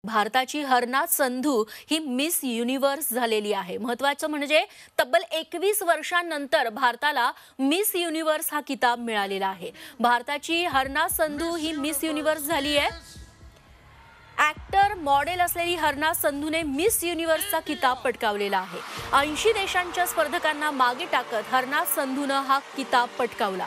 भारताची हरनाथ संधू ही miss universe झालेली आहे। महत्त्वाचं म्हणजे तब्बल 21 वर्षांनंतर भारताला मिस युनिव्हर्स हा किताब मिळालेला आहे। भारताची हरनाथ संधू ही मिस युनिव्हर्स झाली आहे। ॲक्टर मॉडेल असलेली हरनाथ संधूने मिस युनिव्हर्सचा किताब पटकावलेला आहे। 80 देशांच्या स्पर्धकांना मागे टाकत हरनाथ संधूने हा किताब पटकावला।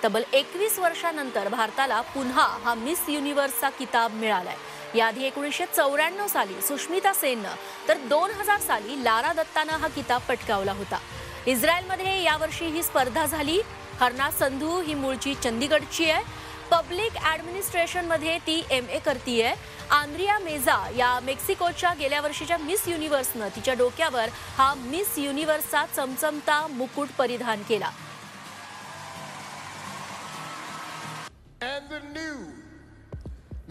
तब्बल 21 वर्षांनंतर भारताला पुन्हा हा मिस युनिव्हर्सचा किताब मिळालाय। याआधी 1994 साली सुष्मिता सेनने तर 2000 साली लारा दत्ताने हा किताब पटकावला होता। इस्रायलमध्ये यावर्षी ही स्पर्धा झाली। हरनाथ संधू ही मूळची चंदीगडची आहे। पब्लिक ॲडमिनिस्ट्रेशन मध्ये ती MA करतीये। आंद्रिया मेझा या मेक्सिकोच्या गेल्या वर्षीच्या मिस युनिव्हर्सने तिच्या डोक्यावर हा मिस युनिव्हर्सचा चमचमता मुकुट परिधान केला। And the new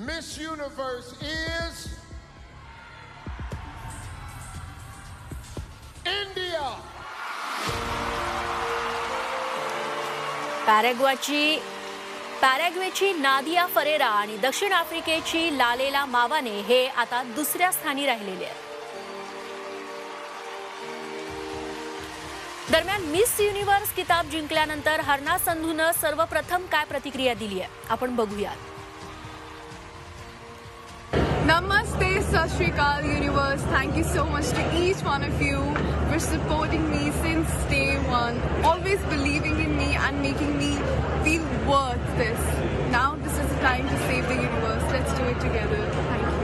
Miss Universe is India. पॅराग्वेची नादिया फरेरा आणि दक्षिण आफ्रिकेची लालेला मावाने हे आता दुसऱ्या स्थानी राहिलेले आहेत। दरम्यान मिस युनिव्हर्स किताब जिंकल्यानंतर हरनाथ संधूने सर्वप्रथम काय प्रतिक्रिया दिली आहे आपण बघूया। Namaste, Sat Shri Akal Universe. Thank you so much to each one of you for supporting me since day one, always believing in me and making me feel worth this. Now this is the time to save the universe. Let's do it together. Thank you.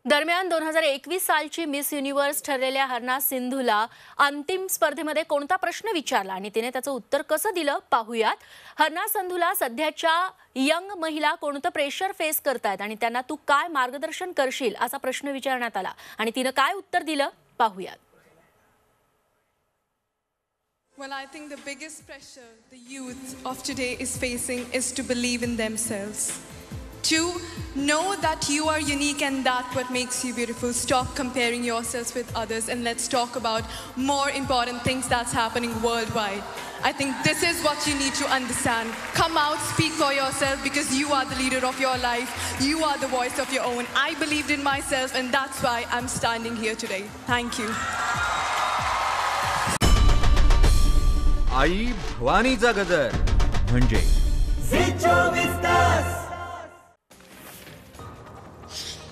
दरम्यान 2021 सालची miss universe ठरलेल्या हरनाथ सिंधूला अंतिम स्पर्धेमध्ये कोणता प्रश्न विचारला आणि तिने त्याचं उत्तर कसं दिलं पाहूयात। हरनाथ संधूला सध्याच्या यंग महिला कोणतं प्रेशर फेस करतायत आणि त्यांना तू काय मार्गदर्शन करशील असा प्रश्न विचारण्यात आला आणि तिने काय उत्तर दिलं पाहूयात। Well, I think the biggest pressure the youth of today is facing is to believe in themselves. To know that you are unique and that what makes you beautiful. Stop comparing yourselves with others and let's talk about more important things that's happening worldwide. I think this is what you need to understand. Come out, speak for yourself because you are the leader of your life. You are the voice of your own. I believed in myself and that's why I'm standing here today. Thank you. आई भवानीचा गजर म्हणजे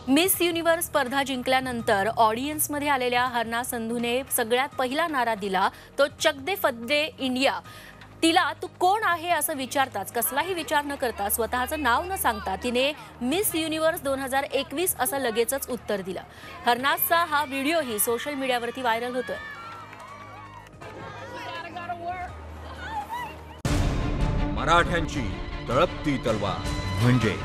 miss universe स्पर्धा जिंकल्यानंतर ऑडियन्समध्ये आलेल्या हरनाथ संधूने सगळ्यात पहिला नारा दिला तो चक दे फद्दे इंडिया। तिला तू कोण आहे असं विचारताच कसलाही विचार न करता स्वतःचं नाव न सांगता तिने मिस युनिव्हर्स 2021 असं लगेचच उत्तर दिलं। हरनाथचा हा व्हिडिओही सोशल मीडियावरती व्हायरल होतोय। मराठ्यांची तळपती तलवार म्हणजे